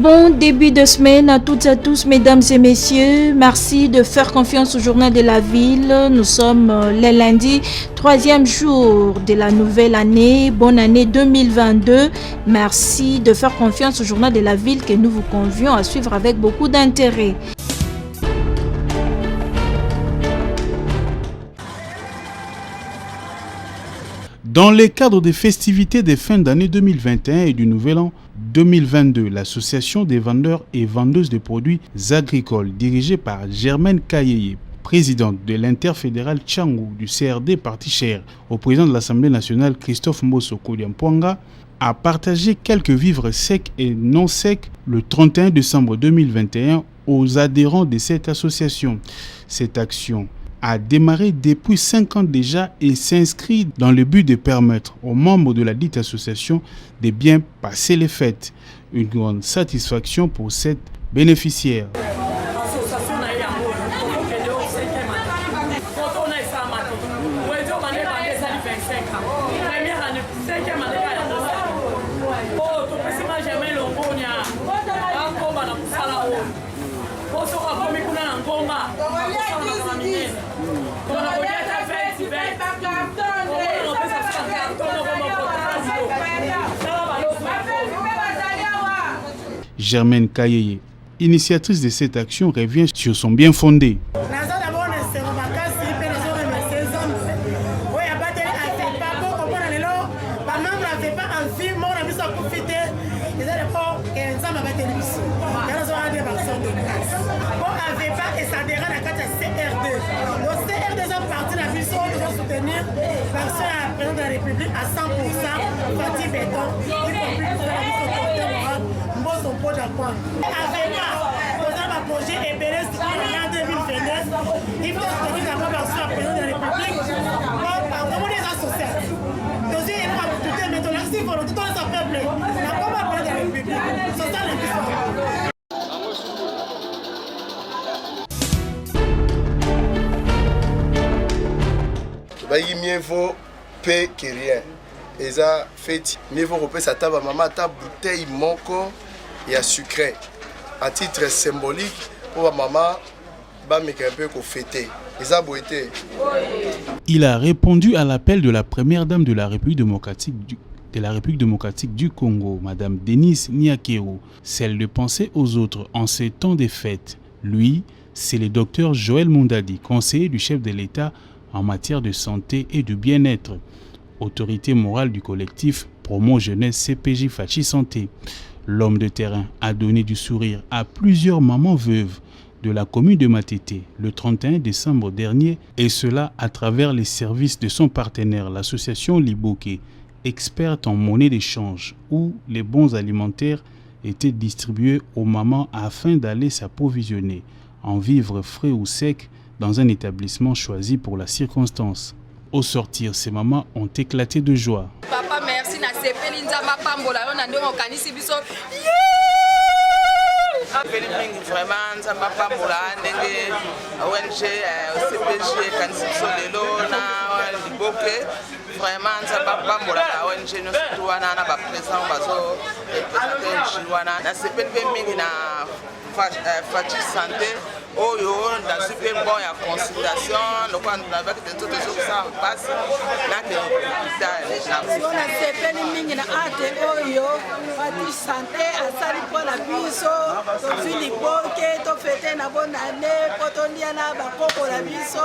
Bon début de semaine à toutes et à tous, mesdames et messieurs. Merci de faire confiance au Journal de la Ville. Nous sommes le lundi, 3e jour de la nouvelle année. Bonne année 2022. Merci de faire confiance au Journal de la Ville que nous vous convions à suivre avec beaucoup d'intérêt. Dans le cadre des festivités des fins d'année 2021 et du Nouvel An 2022, l'Association des vendeurs et vendeuses de produits agricoles, dirigée par Germaine Kayeye, présidente de l'interfédéral Tchangou du CRD Parti Cher, au président de l'Assemblée nationale Christophe Mbosso Kodiampwanga, a partagé quelques vivres secs et non secs le 31 décembre 2021 aux adhérents de cette association. Cette action a démarré depuis 5 ans déjà et s'inscrit dans le but de permettre aux membres de la dite association de bien passer les fêtes. Une grande satisfaction pour cette bénéficiaire. Germaine Kayeye, initiatrice de cette action, revient sur son bien fondé. De la République à 100%, Fatih Béton, y compris Mbosso Kodiampwanga. Avec moi, nous avons un projet EBRS en 2029. Il faut que nous avons reçu la présidente de la République. Comment les associations? Nous avons tout mais nous avons dit que tout le peuple. La comment présidente de la République? C'est ça l'histoire. Mieux vaut paix que rien. Et ça fait mieux vaut repérer sa table maman ta bouteille monco et à sucré à titre symbolique pour maman ba me un peu qu'on fêter. Et ça beauté. Il a répondu à l'appel de la première dame de la République démocratique du Congo, Madame Denise Nyakero, celle de penser aux autres en ces temps des fêtes. Lui, c'est le docteur Joël Mundadi, conseiller du chef de l'État en matière de santé et de bien-être, autorité morale du collectif Promo Jeunesse CPJ Fachi Santé. L'homme de terrain a donné du sourire à plusieurs mamans veuves de la commune de Matete le 31 décembre dernier, et cela à travers les services de son partenaire, l'association Liboke, experte en monnaie d'échange, où les bons alimentaires étaient distribués aux mamans afin d'aller s'approvisionner en vivres frais ou secs dans un établissement choisi pour la circonstance. Au sortir, ces mamans ont éclaté de joie. Papa, merci. Na sepeli nzamba pambola yo na ndongo kanisi biso. Vraiment nzamba pambola ndenge ONG CPJ kanisi biso lelo na Liboke. Vraiment nzamba pambola na ONG no surtout wana na ba président bazo représenter wana na sepeli pe mingi na Fachi Santé. Oh yo, dans ce super bon, il y a consultation, le point avec des autres choses ça passe. Là, les gens. On a fait des mines à ate oyo, Fachi Santé, à sali pour la biso, Philippe, to fêter na bonne année, potonia na ba koko la biso.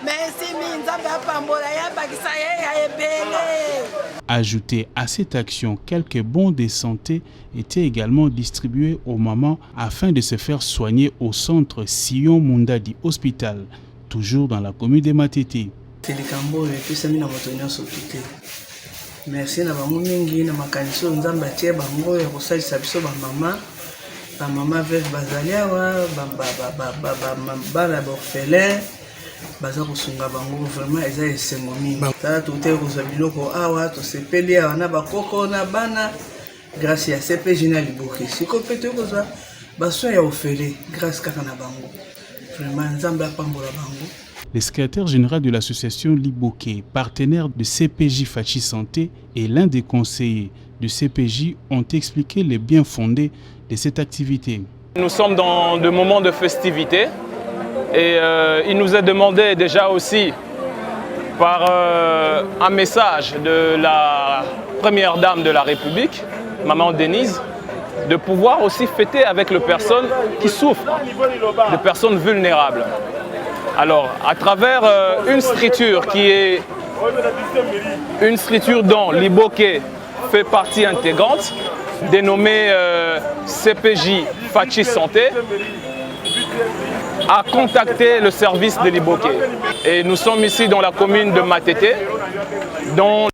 Merci minzamba pambola ya bakisa ya ebele. Ajouté à cette action, quelques bons de santé étaient également distribués aux mamans afin de se faire soigner au centre Sion Mundadi Hospital, toujours dans la commune de Matete. Merci na bango mingi na makaniso nzamba tie bango ya kosalisa biso ba mama veuve bazalia wa bana orphelin baza kosunga bango vraiment eza esengo mingi tala tote kozwa biloko awa tosepeli awa na bakoko na bana grâce ya CPJ na Liboke siko mpe tokozwa basoin ya orphelin grâce kaka na bango vraiment nzambe apambola bango. Le secrétaire général de l'association Liboké, partenaire de CPJ Fachi Santé, et l'un des conseillers de CPJ ont expliqué les biens fondés de cette activité. Nous sommes dans de moments de festivité et il nous est demandé déjà aussi par un message de la première dame de la République, Maman Denise, de pouvoir aussi fêter avec les personnes qui souffrent, les personnes vulnérables. Alors, à travers une structure qui est une structure dont Liboké fait partie intégrante, dénommée CPJ Fachi Santé, a contacté le service de Liboké. Et nous sommes ici dans la commune de Matete, dont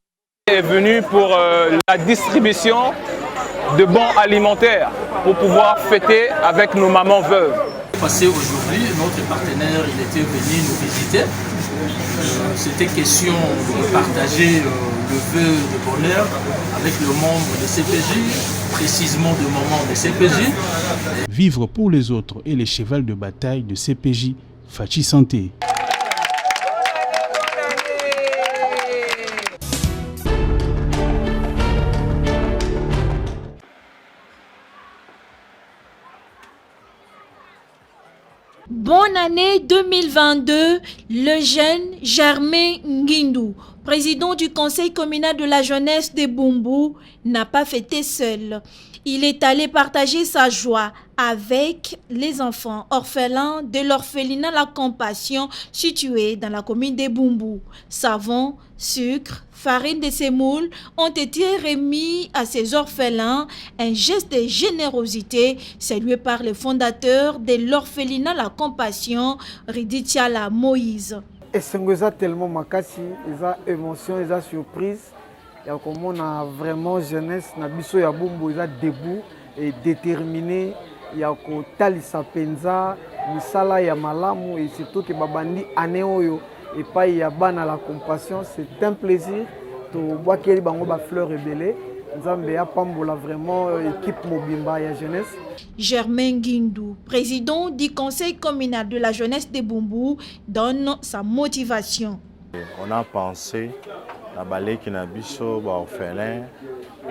est venu pour la distribution de bons alimentaires pour pouvoir fêter avec nos mamans veuves. Passé aujourd'hui, notre partenaire il était venu nous visiter. C'était question de partager le vœu de bonheur avec le membre de CPJ, précisément de moment de CPJ. Vivre pour les autres et les chevals de bataille de CPJ Fachi Santé. Bonne année 2022, le jeune Germain Nguindou, président du conseil communal de la jeunesse de Bumbu, n'a pas fêté seul. Il est allé partager sa joie avec les enfants orphelins de l'orphelinat La Compassion situé dans la commune de Bumbu. Savon, sucre, farine de semoule ont été remis à ces orphelins, un geste de générosité salué par le fondateur de l'orphelinat La Compassion, Riditiala Moïse. Et c'est tellement makasi, ils émotion, ils surprise. Il y a vraiment jeunesse, na biso ya Bumbu, ils debout et déterminé. Il y a talisa penza, misala ya malamu et surtout que babandi aneoyo et pas ya bana La Compassion. C'est un plaisir de voir qu'il y a des fleurs rebellées. Nous avons vraiment équipe Mobimba et jeunesse. Germain Nguindou, président du conseil communal de la jeunesse de Bumbu, donne sa motivation. On a pensé à balai qui n'a biso orphelin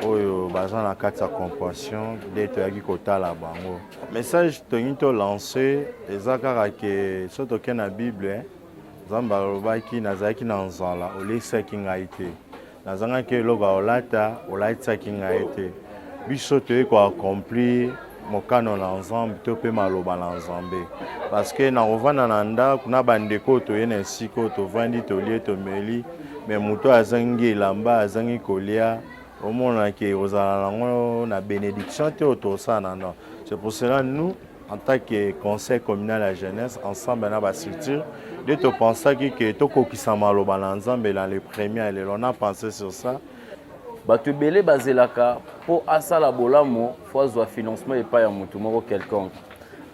oyo bazan na kati ya compassion d'être yaki kota la bango. Message to lancé ezakara ke soto ke na Bible zamba robaki nazaki na nzala olesaki ngai te. Nazanga ke loba olata olaitsaki ngai te. Biso to ko accomplir mokano na nzambe to pe maloba na nzambe parce que na ovana na ndako na bandeko to yena siko to vandi to lie to meli mais muto azangi lamba azangi kolia omona ke ozala nango na bénédiction te otosana non. C'est pour cela nous en tant que conseil communal à la jeunesse ensemble na ba structure de to penser que to kokisa maloba na nzambe dans les premiers et on a pensé sur ça. Bato belé bazelaka pour asala bolamo faut avoir financement et pas ya mutu moko quelconque.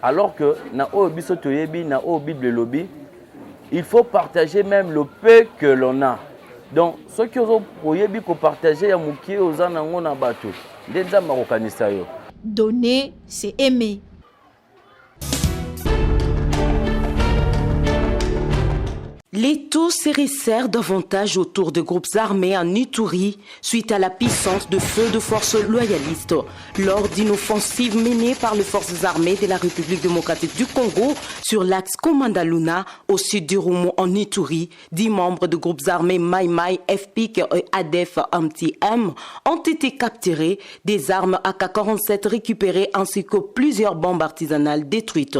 Alors que na o biso toyebi na o Bible lobby, il faut partager même le peu que l'on a. Donc ceux qui ont oyebi ko partager ya mukie ozana ngo na bato ndenza makokanisa yo. Donner, c'est aimer. Les taux se resserrent davantage autour de groupes armés en Ituri suite à la puissance de feu de forces loyalistes. Lors d'une offensive menée par les forces armées de la République démocratique du Congo sur l'axe Komanda-Luna au sud du Roumo en Ituri, 10 membres de groupes armés Mai Mai, FPIC et ADF MTM ont été capturés, des armes AK-47 récupérées ainsi que plusieurs bombes artisanales détruites.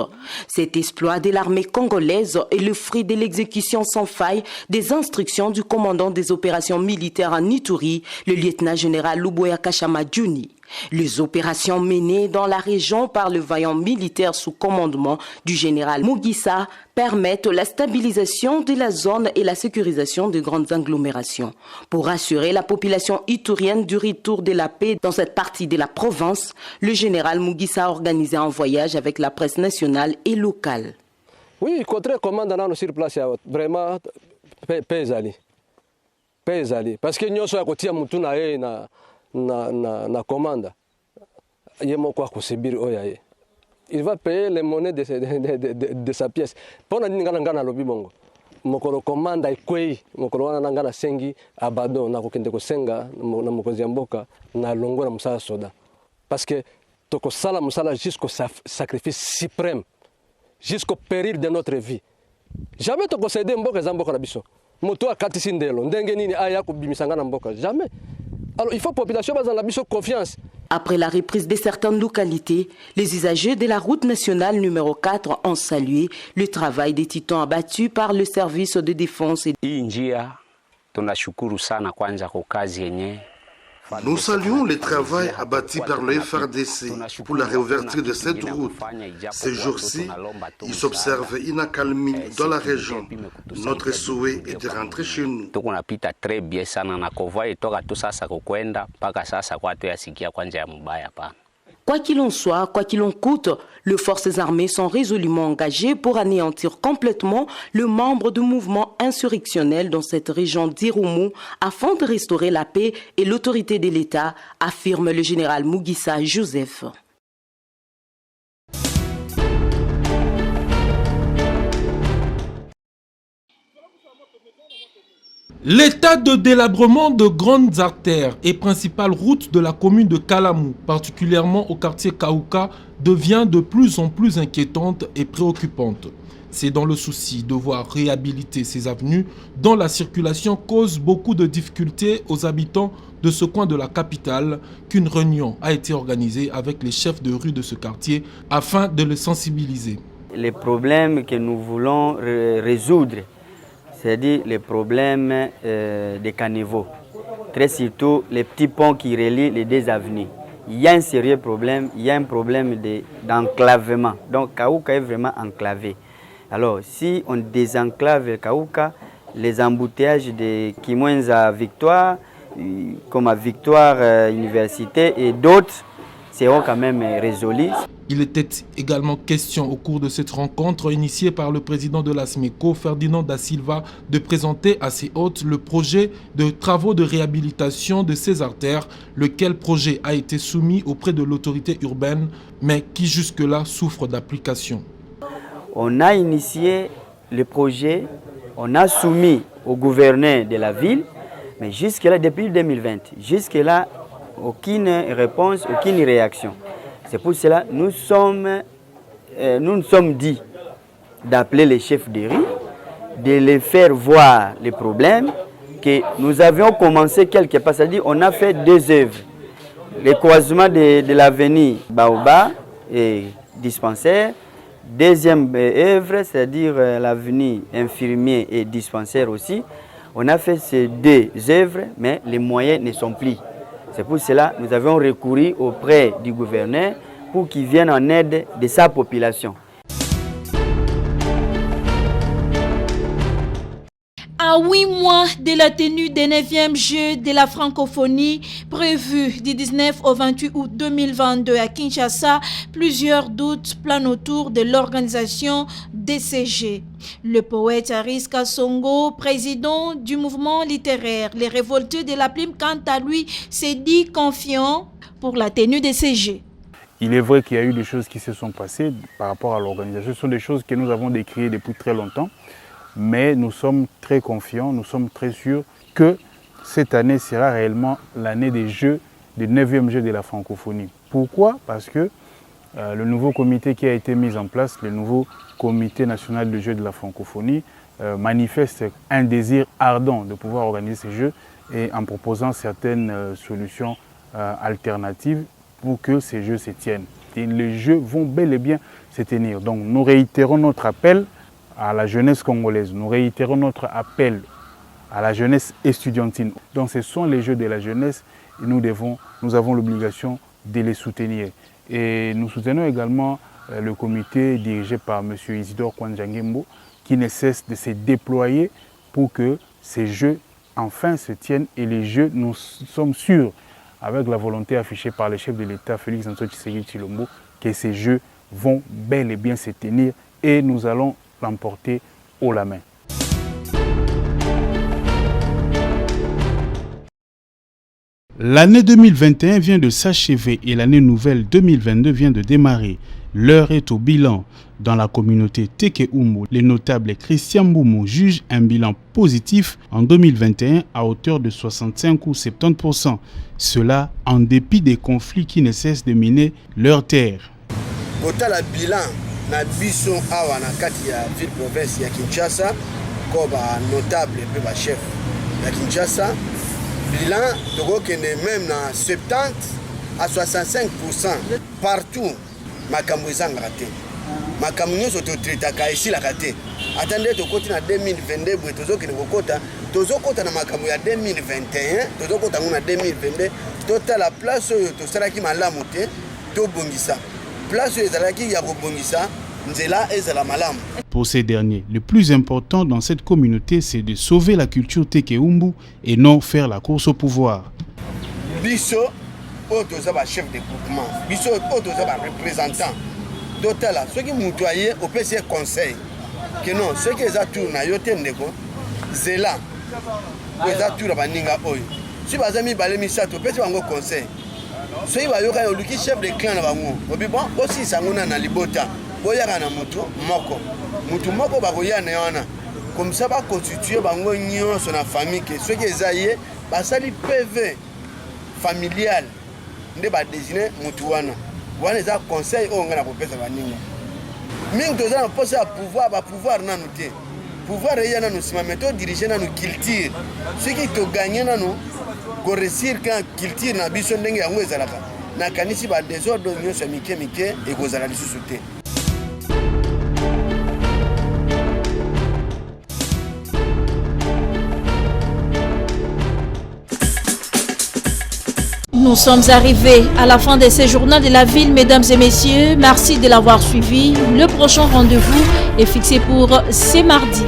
Cet exploit de l'armée congolaise est le fruit de l'exécution sans faille des instructions du commandant des opérations militaires en Ituri, le lieutenant-général Luboya Kachama Djouni. Les opérations menées dans la région par le vaillant militaire sous commandement du général Mugisa permettent la stabilisation de la zone et la sécurisation de grandes agglomérations. Pour assurer la population iturienne du retour de la paix dans cette partie de la province, le général Mugisa a organisé un voyage avec la presse nationale et locale. Oui, contre commandant sur place, vraiment pesali. Parce que nous sommes à côté de na commande. Il va payer les monnaies de sa pièce. Pour nous, mokolo komanda ikwei mokolo wana nanga na sengi abado na kokende kosenga na mokonzi ya mboka na longo na musala soda parce que tokosala musala jusqu'au sacrifice suprême jusqu'au péril de notre vie jamais tokosede mboka za mboka na biso moto akatisi ndelo ndenge nini aya kobimisanga na mboka jamais. Alors il faut population baza na biso confiance. Après la reprise de certaines localités, les usagers de la route nationale numéro 4 ont salué le travail des titans abattus par le service de défense. Nous saluons le travail abattu par le FRDC pour la réouverture de cette route. Ces jours-ci, il s'observe une accalmie dans la région. Notre souhait est de rentrer chez nous. Quoi qu'il en soit, quoi qu'il en coûte, les forces armées sont résolument engagées pour anéantir complètement le membre du mouvement insurrectionnel dans cette région d'Irumu afin de restaurer la paix et l'autorité de l'État, affirme le général Mugisa Joseph. L'état de délabrement de grandes artères et principales routes de la commune de Kalamu, particulièrement au quartier Kaouka, devient de plus en plus inquiétante et préoccupante. C'est dans le souci de voir réhabiliter ces avenues dont la circulation cause beaucoup de difficultés aux habitants de ce coin de la capitale qu'une réunion a été organisée avec les chefs de rue de ce quartier afin de les sensibiliser. Les problèmes que nous voulons résoudre, c'est-à-dire les problèmes des caniveaux, très surtout les petits ponts qui relient les deux avenues. Il y a un sérieux problème, il y a un problème d'enclavement. Donc Kaouka est vraiment enclavé. Alors si on désenclave Kaouka, les embouteillages de Kimwenza Victoire, comme à Victoire Université et d'autres, seront quand même résolus. Il était également question au cours de cette rencontre initiée par le président de la SMECO, Ferdinand da Silva, de présenter à ses hôtes le projet de travaux de réhabilitation de ces artères, lequel projet a été soumis auprès de l'autorité urbaine, mais qui jusque-là souffre d'application. On a initié le projet, on a soumis au gouverneur de la ville, mais jusque-là, depuis 2020, jusque-là, aucune réponse, aucune réaction. C'est pour cela que nous nous sommes dit d'appeler les chefs de rue, de les faire voir les problèmes, que nous avions commencé quelque part, c'est-à-dire on a fait deux œuvres. Le croisement de l'avenue Baoba et dispensaire. Deuxième œuvre, c'est-à-dire l'avenue infirmier et dispensaire aussi. On a fait ces deux œuvres, mais les moyens ne sont plus. C'est pour cela que nous avons recouru auprès du gouverneur pour qu'il vienne en aide de sa population. À 8 mois de la tenue des 9e Jeux de la francophonie prévus du 19 au 28 août 2022 à Kinshasa, plusieurs doutes planent autour de l'organisation des CG. Le poète Aris Kasongo, président du mouvement littéraire Les Révoltés de la Plume, quant à lui, s'est dit confiant pour la tenue des CG. Il est vrai qu'il y a eu des choses qui se sont passées par rapport à l'organisation. Ce sont des choses que nous avons décriées depuis très longtemps. Mais nous sommes très confiants, nous sommes très sûrs que cette année sera réellement l'année des Jeux, des 9e Jeux de la francophonie. Pourquoi? Parce que le nouveau comité qui a été mis en place, le nouveau comité national des Jeux de la francophonie, manifeste un désir ardent de pouvoir organiser ces Jeux et en proposant certaines solutions alternatives pour que ces Jeux se tiennent. Et les Jeux vont bel et bien se tenir. Donc nous réitérons notre appel à la jeunesse congolaise. Nous réitérons notre appel à la jeunesse estudiantine. Donc ce sont les Jeux de la jeunesse et nous avons l'obligation de les soutenir. Et nous soutenons également le comité dirigé par M. Isidore Kwanjangembo qui ne cesse de se déployer pour que ces Jeux enfin se tiennent. Et les Jeux, nous sommes sûrs, avec la volonté affichée par le chef de l'État, Félix Antoine Tshisekedi Tshilombo, que ces Jeux vont bel et bien se tenir et nous allons l'emporter haut la main. L'année 2021 vient de s'achever et l'année nouvelle 2022 vient de démarrer. L'heure est au bilan. Dans la communauté Tekeumbu, les notables Christian Boumou jugent un bilan positif en 2021 à hauteur de 65 ou 70%. Cela en dépit des conflits qui ne cessent de miner leur terre. Kotala bilan na biso awa na kati ya ville province ya Kinshasa ko ba notable pe ba chef ya Kinshasa bilan tokokende même na 70 à 65% partout makambo ezangaka te makambo nyonso totritaka esilaka te atande tokoti na 2022 boye tozokota na makambo ya 2021 tozokota ngo na 2022 totala place oyo tosalaki malamu te tobongisa place oyo ezalaki ya kobongisa nzela ezala malamu. Pour ces derniers, le plus important dans cette communauté, c'est de sauver la culture Tekeumbu et non faire la course au pouvoir. Biso otoza ba chef de groupement, biso otoza ba représentant. Totala, ceux qui moutoyer au PC conseil que non, ceux qui ont tour na yote ndeko zela eza tour ba ninga oyo. Si bazami balé misato pesi bango conseil. Ceux qui va yoka yoluki chef de clan na bango. Obi bon aussi sangona na libota. Boyaka na mutu moko bakoya na yana comme ça ba constituer bango nyonso na famille que ceux qui ezaye basali PV familial nde ba désigner mutu wana eza conseil o ngana kopesa baninga mingi toza na poste ya pouvoir nanu te pouvoir eya nanu sima meto diriger nanu culture ceux qui to gagner nanu ko réussir quand culture na biso ndenge yango ezalaka na kanisi ba désordre nyonso mike ekozala lisusu te. Nous sommes arrivés à la fin de ce journal de la ville, mesdames et messieurs. Merci de l'avoir suivi. Le prochain rendez-vous est fixé pour ce mardi.